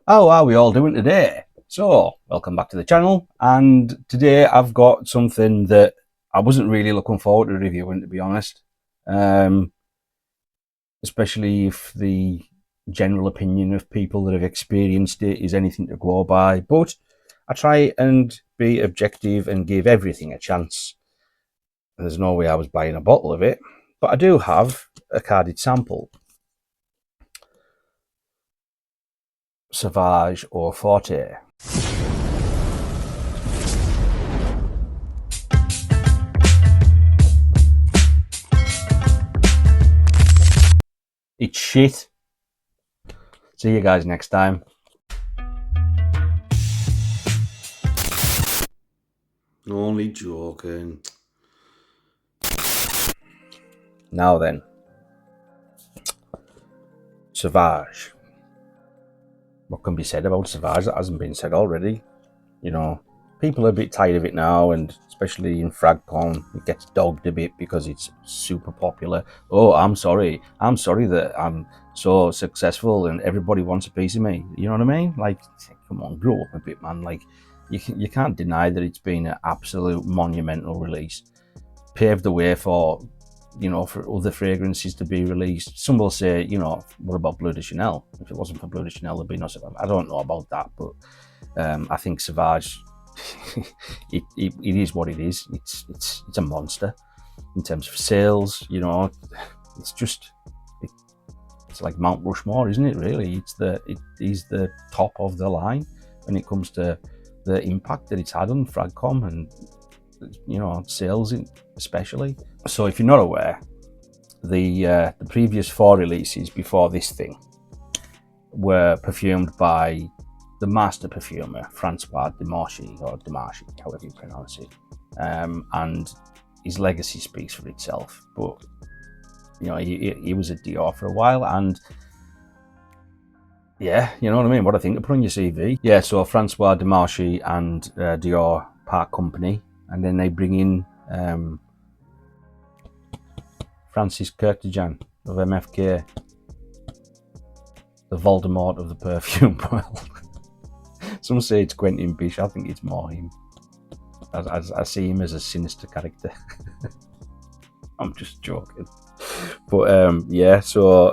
How are we all doing today? So, welcome back to the channel, and today I've got something that I wasn't really looking forward to reviewing, to be honest. Um, Especially if the general opinion of people that have experienced it is anything to go by. But I try and be objective and give everything a chance. There's no way I was buying a bottle of it, but I do have a carded sample. Sauvage or Forte. It's shit. See you guys next time. Only joking. Now then, Sauvage. What can be said about Sauvage that hasn't been said already? You know, people are a bit tired of it now, and especially in Fragcon, it gets dogged a bit because it's super popular. Oh, I'm sorry. I'm sorry that I'm so successful and everybody wants a piece of me. You know what I mean? Like, come on, grow up a bit, man. Like, you can't deny that it's been an absolute monumental release. Paved the way for for other fragrances to be released. Some will say, what about Bleu de Chanel? If it wasn't for Bleu de Chanel, there'd be no Sauvage. I don't know about that, but I think Sauvage, it is what it is. It's a monster in terms of sales. It's just it's like Mount Rushmore, isn't it? Really, it is the top of the line when it comes to the impact that it's had on Fragcom and sales especially. So if you're not aware, the previous 4 releases before this thing were perfumed by the master perfumer Francois Demarchi, or Demarchi, however you pronounce it, and his legacy speaks for itself. But he was at Dior for a while, and yeah, you know what I mean. What I think to put on your CV. Yeah, so Francois Demarchi and Dior part company, and then they bring in Francis Kurkdjian of MFK, the Voldemort of the perfume world. Some say it's Quentin Bish. I think it's more him. I see him as a sinister character. I'm just joking. But yeah, so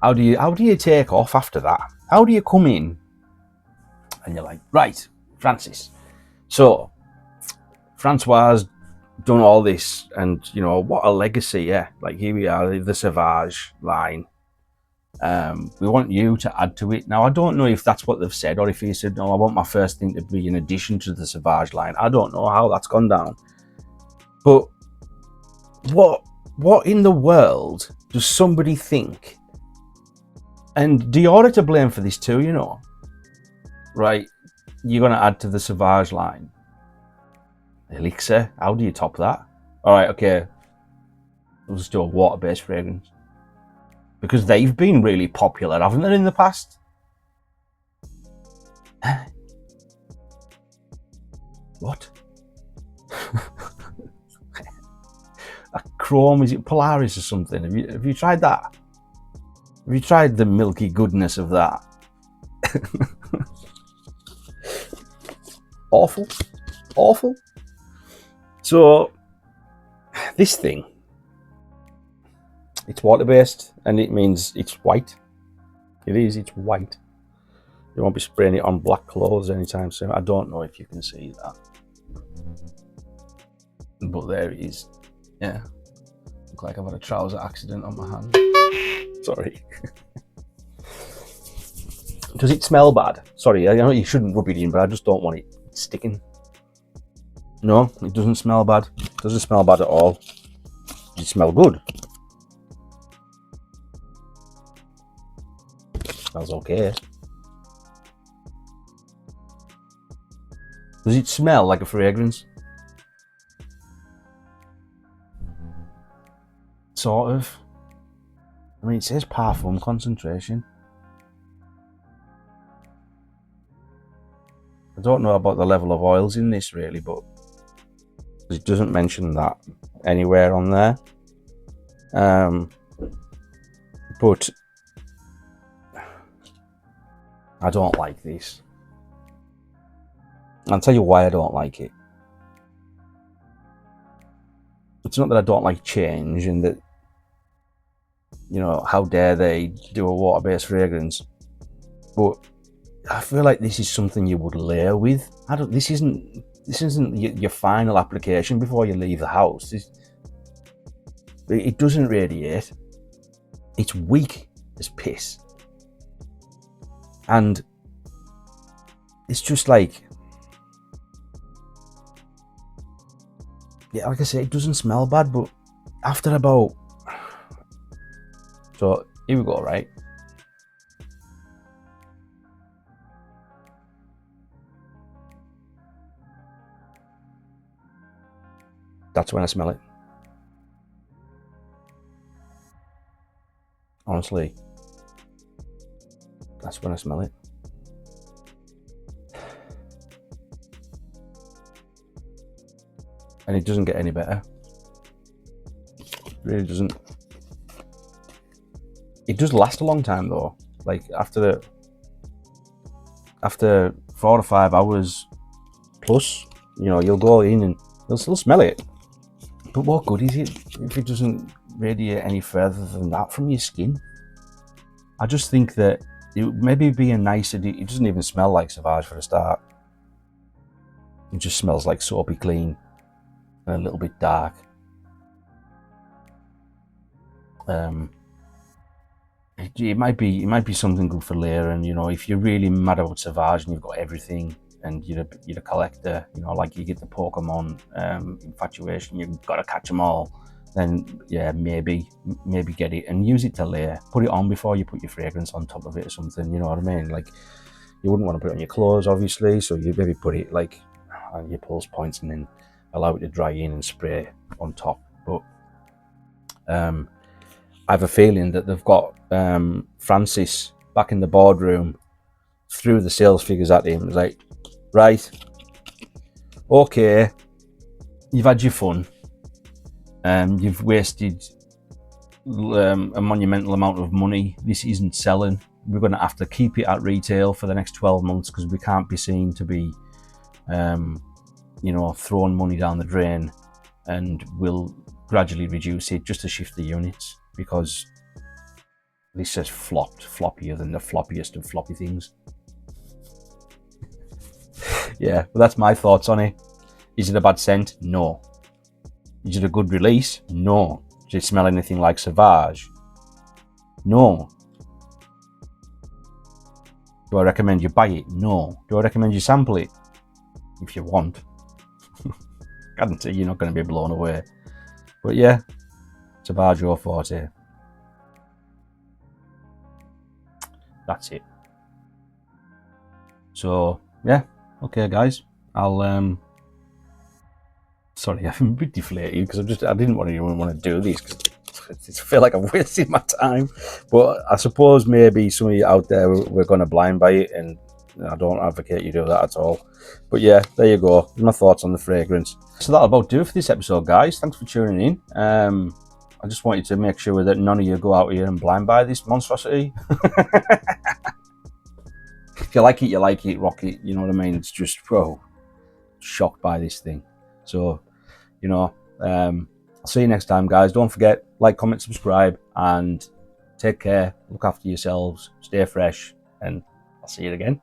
how do you take off after that? How do you come in and you're like, right, Francis, so Francois done all this, and what a legacy. Yeah, like here we are, the Sauvage line. We want you to add to it. Now, I don't know if that's what they've said, or if he said, no, I want my first thing to be in addition to the Sauvage line. I don't know how that's gone down. But what in the world does somebody think? And Dior are to blame for this too, right? You're going to add to the Sauvage line. Elixir, how do you top that? All right, okay. Let's do a water-based fragrance. Because they've been really popular, haven't they, in the past? What? A chrome, is it Polaris or something? Have you tried that? Have you tried the milky goodness of that? Awful. Awful. So, this thing, it's water-based, and it means it's white. It's white. You won't be spraying it on black clothes anytime soon. I don't know if you can see that. But there it is. Yeah. Look like I've had a trouser accident on my hand. Sorry. Does it smell bad? Sorry, I know you shouldn't rub it in, but I just don't want it sticking. No, it doesn't smell bad. It doesn't smell bad at all. Does it smell good? It smells okay. Does it smell like a fragrance? Sort of. I mean, it says parfum concentration. I don't know about the level of oils in this really, but it doesn't mention that anywhere on there. But I don't like this. I'll tell you why I don't like it. It's not that I don't like change and that, you know, how dare they do a water-based fragrance, but I feel like this is something you would layer with. This isn't your final application before you leave the house. It doesn't radiate. It's weak as piss. And it's just like, yeah, like I say, it doesn't smell bad, but after about, so here we go, right? That's when I smell it. Honestly, that's when I smell it. And it doesn't get any better. It really doesn't. It does last a long time though. Like after 4 or 5 hours plus, you know, you'll go in and you'll still smell it. But what good is it if it doesn't radiate any further than that from your skin? I just think that it would maybe be a nicer. It doesn't even smell like Sauvage for a start. It just smells like soapy clean and a little bit dark. It might be something good for later, and you know, if you're really mad about Sauvage and you've got everything, and you're a collector, you know, like you get the Pokemon infatuation, you've got to catch them all. Then yeah, maybe get it and use it to layer. Put it on before you put your fragrance on top of it or something. You know what I mean? Like you wouldn't want to put it on your clothes, obviously, so you maybe put it like on your pulse points and then allow it to dry in and spray on top. But I have a feeling that they've got Francis back in the boardroom, threw the sales figures at him. It was like, right, okay, you've had your fun. You've wasted a monumental amount of money. This isn't selling. We're going to have to keep it at retail for the next 12 months because we can't be seen to be, you know, throwing money down the drain, and we'll gradually reduce it just to shift the units because this has flopped, floppier than the floppiest of floppy things. Yeah, but that's my thoughts on it. Is it a bad scent? No. Is it a good release? No. Does it smell anything like Sauvage? No. Do I recommend you buy it? No. Do I recommend you sample it? If you want. Guarantee you're not going to be blown away. But yeah, Sauvage or Forte. That's it. So yeah, okay guys, I'll sorry, I'm a bit deflated because I didn't want to do this because I feel like I'm wasting my time. But I suppose maybe some of you out there were going to blind buy it, and I don't advocate you do that at all. But yeah, there you go. My thoughts on the fragrance. So that'll about do it for this episode, guys. Thanks for tuning in. I just wanted to make sure that none of you go out here and blind buy this monstrosity. If you like it, you like it, rock it. You know what I mean? It's just, whoa, shocked by this thing. So, you know, I'll see you next time, guys. Don't forget, like, comment, subscribe, and take care. Look after yourselves. Stay fresh, and I'll see you again.